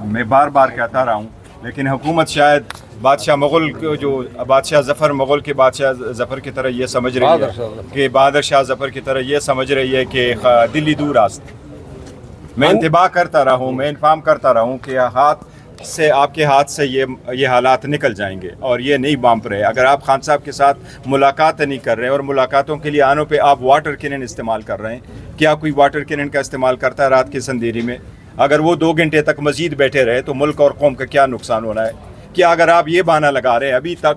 मैं बार बार कहता रहा हूँ, लेकिन हुकूमत शायद बादशाह मुग़ल को, जो बादशाह ज़फ़र मुग़ल के बादशाह ज़फ़र की तरह ये समझ रही है कि बहादुर शाह ज़फ़र की तरह ये समझ रही है कि दिल्ली दूर आस्त। मैं इंतबा करता रहा हूँ, मैं इन्फार्म करता रहा हूँ कि आपके हाथ से ये हालात निकल जाएंगे और ये नहीं बांप रहे। अगर आप खान साहब के साथ मुलाकात नहीं कर रहे और मुलाकातों के लिए आनों पे आप वाटर कैनन इस्तेमाल कर रहे हैं, क्या कोई वाटर कैनन का इस्तेमाल करता है रात की संधेरी में? अगर वो 2 घंटे तक मजीद बैठे रहे तो मुल्क और कौम का क्या नुकसान होना है? क्या अगर आप ये बहाना लगा रहे हैं अभी तक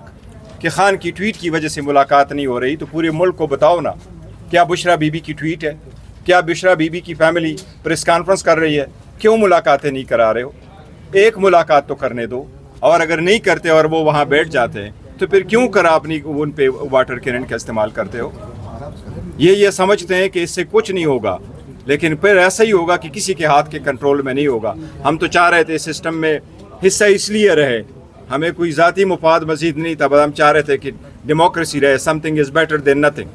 कि खान की ट्वीट की वजह से मुलाकात नहीं हो रही, तो पूरे मुल्क को बताओ ना, क्या बुशरा बीबी की ट्वीट है? क्या बुशरा बीबी की फैमिली प्रेस कॉन्फ्रेंस कर रही है? क्यों मुलाकातें नहीं करा रहे हो? एक मुलाकात तो करने दो। और अगर नहीं करते और वो वहाँ बैठ जाते हैं तो फिर क्यों कर अपनी उन पे वाटर कैनन का इस्तेमाल करते हो? ये समझते हैं कि इससे कुछ नहीं होगा, लेकिन फिर ऐसा ही होगा कि किसी के हाथ के कंट्रोल में नहीं होगा। हम तो चाह रहे थे सिस्टम में हिस्सा इसलिए रहे, हमें कोई ज़ाती मुफाद मजीद नहीं था, बस हम चाह रहे थे कि डेमोक्रेसी रहे, something is better than nothing,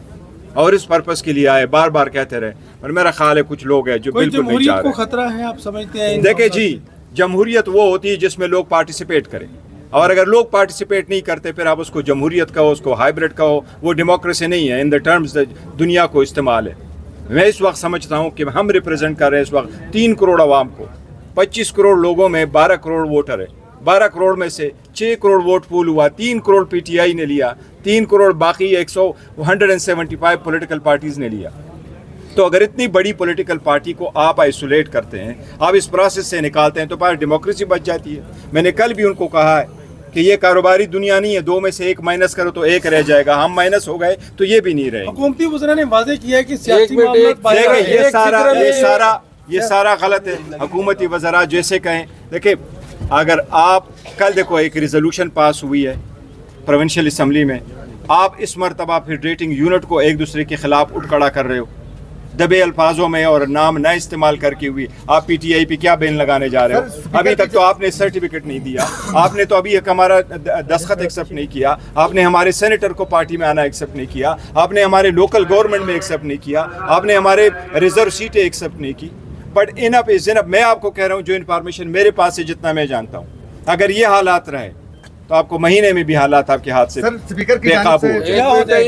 और इस पर्पस के लिए आए, बार बार कहते रहे। और मेरा ख्याल है कुछ लोग हैं जो बिल्कुल नहीं चाह रहे। खतरा है आप समझते हैं? देखिए जी, जमहूरियत वो होती है जिसमें लोग पार्टिसिपेट करें, और अगर लोग पार्टिसिपेट नहीं करते फिर आप उसको जमहूरियत कहो, उसको हाइब्रिड कहो, वो डेमोक्रेसी नहीं है इन द टर्म्स दुनिया को इस्तेमाल है। मैं इस वक्त समझता हूँ कि हम रिप्रेजेंट कर रहे हैं इस वक्त 3 करोड़ आवाम को। 25 करोड़ लोगों में 12 करोड़ वोटर है। 12 करोड़ में से 6 करोड़ वोट पूल हुआ, 3 करोड़ पीटीआई ने लिया, 3 करोड़ बाकी 175 पॉलिटिकल पार्टीज़ ने लिया। तो अगर इतनी बड़ी पॉलिटिकल पार्टी को आप आइसोलेट करते हैं, आप इस प्रोसेस से निकालते हैं, तो पास डेमोक्रेसी बच जाती है। मैंने कल भी उनको कहा है कि ये कारोबारी दुनिया नहीं है, 2 में से 1 माइनस करो तो 1 रह जाएगा। हम माइनस हो गए तो ये भी नहीं रहे। हुकूमती वज़रा ने वाज़ेह किया है कि ये सारा गलत है। हुकूमती वज़रा जैसे कहें, देखिए अगर आप कल देखो एक रिजोल्यूशन पास हुई है प्रोविंशियल असम्बली में, आप इस मरतबा फिर रेटिंग यूनिट को एक दूसरे के खिलाफ उठ खड़ा कर रहे हो, दबे अल्फाजों में और नाम न इस्तेमाल करके हुई। आप पीटीआई पे क्या बैन लगाने जा रहे हो? अभी तक तो आपने सर्टिफिकेट नहीं दिया, आपने तो अभी एक हमारा दस्तखत एक्सेप्ट नहीं किया, आपने हमारे सेनेटर को पार्टी में आना एक्सेप्ट नहीं किया, आपने हमारे लोकल गवर्नमेंट में एक्सेप्ट नहीं किया, आपने हमारे रिजर्व सीटें एक्सेप्ट नहीं की। But enough is enough. मैं आपको कह रहा हूँ जो इन्फॉर्मेशन मेरे पास है, जितना मैं जानता हूँ, अगर ये हालात रहे तो आपको महीने में भी हालात आपके हाथ से बेकाबू हो जाए।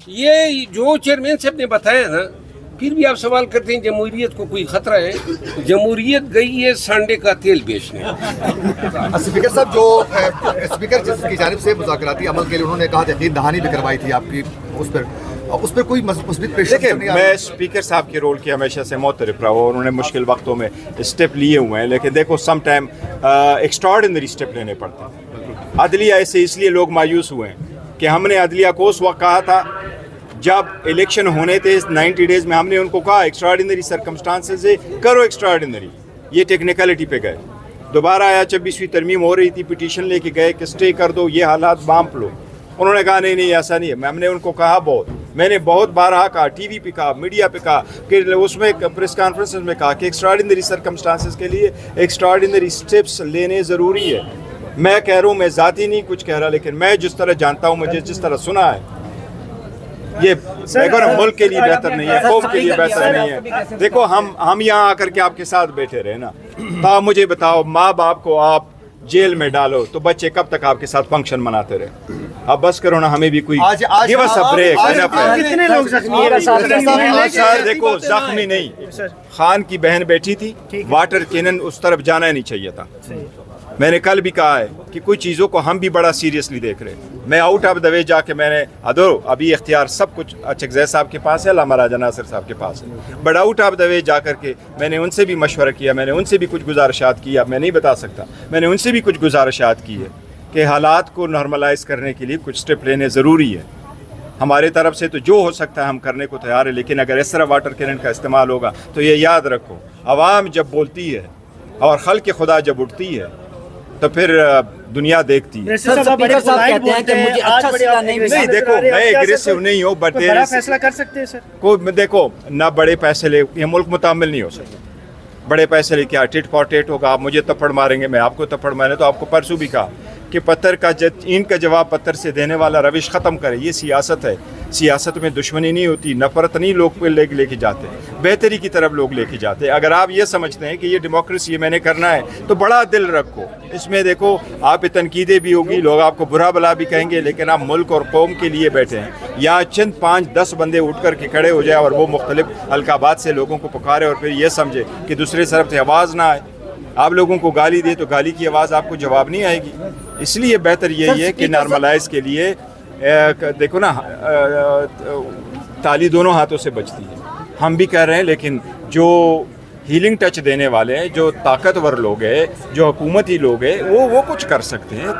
ये जो चेयरमैन साहब ने बताया ना, फिर भी आप सवाल करते हैं जमहूरियत को कोई खतरा है? जमहूरियत गई है सांडे का तेल बेचने। स्पीकर साहब, जो स्पीकर जिसकी जानिब से मुज़ाकराती अमल के लिए उन्होंने कहा यकीन दहानी भी करवाई थी आपकी, उस पर कोई मज़बूत प्रेशर? देखिए, मैं स्पीकर साहब के रोल की हमेशा से मोतरफ रहा हूँ, और उन्होंने मुश्किल वक्तों में स्टेप लिए हुए हैं, लेकिन देखो सम टाइम एक्स्ट्राऑर्डिनरी स्टेप लेने पड़ते हैं। अदलिया ऐसे इसलिए लोग मायूस हुए हैं कि हमने अदलिया को उस वक्त कहा था जब इलेक्शन होने थे 90 डेज़ में, हमने उनको कहा एक्स्ट्राऑर्डिनरी सर्कमस्टांसेस से करो एक्स्ट्राऑर्डिनरी। ये टेक्निकलिटी पे गए। दोबारा आया 26वीं तरमीम हो रही थी, पिटीशन लेके गए कि स्टे कर दो, ये हालात बांप लो। उन्होंने कहा नहीं नहीं ऐसा नहीं है। हमने उनको कहा मैंने बहुत बार कहा, टीवी पे कहा, मीडिया पे कहा, कि उसमें प्रेस कॉन्फ्रेंसेस में कहा कि एक्स्ट्राऑर्डिनरी सर्कमस्टांसेस के लिए एक्स्ट्राऑर्डिनरी स्टेप्स लेने ज़रूरी है। मैं कह रहा हूँ, मैं ज़ाती नहीं कुछ कह रहा, लेकिन मैं जिस तरह जानता हूँ, मुझे जिस तरह सुना है, ये मुल्क के लिए बेहतर नहीं है, कौम के लिए बेहतर नहीं है। देखो हम यहाँ आकर के आपके साथ बैठे रहे ना, तो आप मुझे बताओ, माँ बाप को आप जेल में डालो तो बच्चे कब तक आपके साथ फंक्शन मनाते रहे? अब बस करो ना, हमें भी कोई गिव अस अ ब्रेक। कितने लोग जख्मी हैं? सर देखो, जख्मी नहीं, खान की बहन बैठी थी, वाटर कैनन उस तरफ जाना ही नहीं चाहिए था। मैंने कल भी कहा है कि कुछ चीज़ों को हम भी बड़ा सीरियसली देख रहे हैं। मैं आउट ऑफ द वे जाके मैंने अभी इख्तियार सब कुछ चकजै साहब के पास है, अल्लामा राजा नासिर साहब के पास है, but out of the way जा कर के मैंने उनसे भी मशवरा किया, मैंने उनसे भी कुछ गुजारिशात की। अब मैं नहीं बता सकता, मैंने उनसे भी कुछ गुजारिशात की है कि हालात को नॉर्मलाइज करने के लिए कुछ स्टेप लेने ज़रूरी है। हमारे तरफ से तो जो हो सकता है हम करने को तैयार है, लेकिन अगर इस तरह वाटर कैनन का इस्तेमाल होगा तो ये याद रखो, आवाम जब बोलती है और खल्क़ खुदा जब उठती है तो फिर दुनिया देखती है। नहीं देखो, मैं एग्रेसिव नहीं हूँ, बट बड़ा फैसला कर सकते हैं सर। कोई देखो ना, बड़े पैसे ले ये मुल्क मुतामिल नहीं हो सकता। बड़े पैसे ले क्या टिट फॉर टेट होगा? आप मुझे थप्पड़ मारेंगे, मैं आपको थप्पड़ मारे। तो आपको परसों भी कहा कि पत्थर का ईंट का जवाब पत्थर से देने वाला रविश ख़त्म करे। ये सियासत है। सियासत में दुश्मनी नहीं होती, नफ़रत नहीं लोग लेके जाते, बेहतरी की तरफ लोग लेके जाते हैं। अगर आप ये समझते हैं कि ये डेमोक्रेसी है, मैंने करना है, तो बड़ा दिल रखो। इसमें देखो आप पे तनकीदें भी होगी, लोग आपको बुरा भला भी कहेंगे, लेकिन आप मुल्क और कौम के लिए बैठे हैं। यहाँ चंद 5-10 बंदे उठ कर के खड़े हो जाए और वो मुख्तलिफ अलकाबात से लोगों को पुकारे और फिर ये समझे कि दूसरे तरफ से आवाज़ ना आए। आप लोगों को गाली दे तो गाली की आवाज़ आपको जवाब नहीं आएगी। इसलिए बेहतर यही है कि नॉर्मलाइज के लिए देखो ना, ताली दोनों हाथों से बजती है। हम भी कह रहे हैं, लेकिन जो हीलिंग टच देने वाले हैं, जो ताकतवर लोग हैं, जो हुकूमती लोग हैं, वो कुछ कर सकते हैं।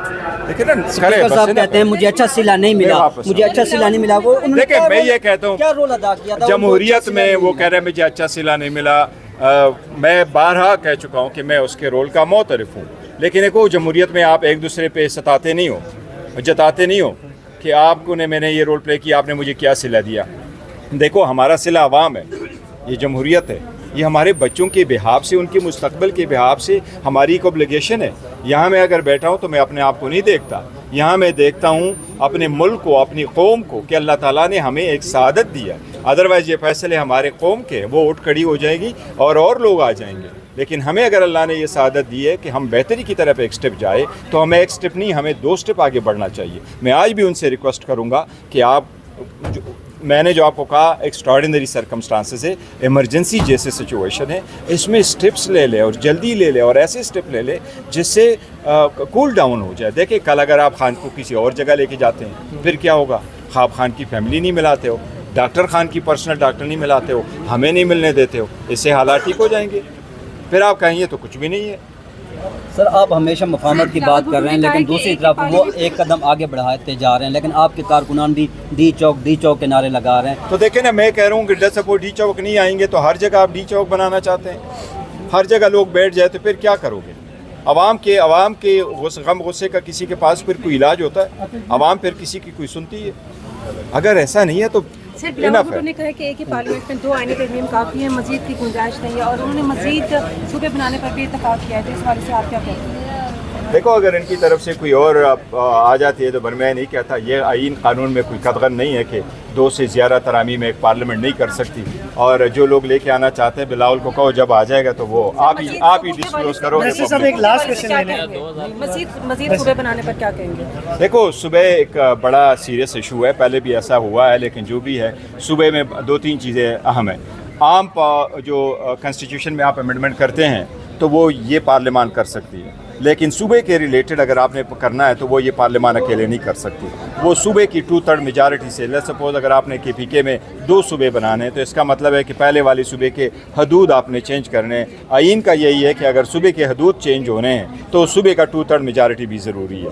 देखिए ना, साहब कहते हैं मुझे अच्छा सिला नहीं मिला, मुझे अच्छा सिला नहीं मिला। वो देखिए, मैं ये कहता हूँ क्या रोल अदा किया था जमहूरियत में, वो कह रहे हैं मुझे अच्छा सिला नहीं मिला। मैं बारहा कह चुका हूँ कि मैं उसके रोल का मोतरफ हूँ, लेकिन एक जमहूरियत में आप एक दूसरे पे सताते नहीं हो, जताते नहीं हो कि आपको ने मैंने ये रोल प्ले किया, आपने मुझे क्या सिला दिया। देखो, हमारा सिला अवाम है, ये जमहूरियत है, ये हमारे बच्चों के बिहाफ से, उनके मुस्तकबिल के बिहाफ से हमारी एक ऑब्लिगेशन है। यहाँ मैं अगर बैठा हूँ तो मैं अपने आप को नहीं देखता, यहाँ मैं देखता हूँ अपने मुल्क को, अपनी कौम को, कि अल्लाह ताला ने हमें एक सादत दिया। अदरवाइज़ ये फैसले हमारे कौम के, वो उठ खड़ी हो जाएगी और लोग आ जाएंगे। लेकिन हमें अगर अल्लाह ने ये सादत दी है कि हम बेहतरी की तरफ एक स्टेप जाए, तो हमें एक स्टेप नहीं, हमें 2 स्टेप आगे बढ़ना चाहिए। मैं आज भी उनसे रिक्वेस्ट करूँगा कि आप मैंने जो आपको कहा एक्स्ट्राऑर्डिनरी सर्कमस्टांसेस है, इमरजेंसी जैसे सिचुएशन है, इसमें स्टेप्स ले ले और जल्दी ले ले और ऐसे स्टेप ले ले जिससे कूल डाउन हो जाए। देखिए, कल अगर आप खान को किसी और जगह लेके जाते हैं, फिर क्या होगा? ख्वाब खान की फैमिली नहीं मिलाते हो, डॉक्टर खान की पर्सनल डॉक्टर नहीं मिलाते हो, हमें नहीं मिलने देते हो, इससे हालात ठीक हो जाएंगे। फिर आप कहेंगे तो कुछ भी नहीं है। सर, आप हमेशा मफामत की बात कर रहे हैं, लेकिन दूसरी तरफ वो एक कदम आगे बढ़ाते जा रहे हैं, लेकिन आपके कारकुनान भी डी चौक के नारे लगा रहे हैं। तो देखें ना, मैं कह रहा हूँ कि जब वो डी चौक नहीं आएंगे तो हर जगह आप डी चौक बनाना चाहते हैं, हर जगह लोग बैठ जाए, तो फिर क्या करोगे? आवाम के गम गुस्से का किसी के पास फिर कोई इलाज होता है? आवाम फिर किसी की कोई सुनती है? अगर ऐसा नहीं है तो सर, बिलावल भुट्टो ने कहा कि एक ही पार्लियामेंट में 2 आईनी तरमीम काफ़ी है, मजीद की गुंजाइश नहीं है, और उन्होंने मजीद सूबे बनाने पर भी इत्तेफाक किया है। तो इस बारे से आप क्या कहते हैं? देखो, अगर इनकी तरफ से कोई और आ जाती है तो मैं नहीं कहता, ये आईन कानून में कोई कदगन नहीं है कि 2 से ज़्यादा तरामीम एक पार्लियामेंट नहीं कर सकती। और जो लोग लेके आना चाहते हैं, बिलावल को कहो जब आ जाएगा तो वो आप ही डिस्क्लोज करोगे। एक लास्ट क्वेश्चन मजीद सूबे बनाने पर क्या कहेंगे? देखो, सुबह एक बड़ा सीरियस इशू है, पहले भी ऐसा हुआ है, लेकिन जो भी है, सुबह में 2-3 चीज़ें अहम है। आम जो कॉन्स्टिट्यूशन में आप अमेंडमेंट करते हैं तो वो ये पार्लियामान कर सकती है, लेकिन सूबे के रिलेटेड अगर आपने करना है तो वो ये पार्लियामान अकेले नहीं कर सकती। वो सूबे की 2/3 मेजॉरिटी से, लेट्स सपोज अगर आपने KPK में 2 सूबे बनाने हैं, तो इसका मतलब है कि पहले वाले सूबे के हदूद आपने चेंज करने हैं। आइन का यही है कि अगर सूबे के हदूद चेंज होने हैं तो सूबे का 2/3 मेजॉरिटी भी ज़रूरी है।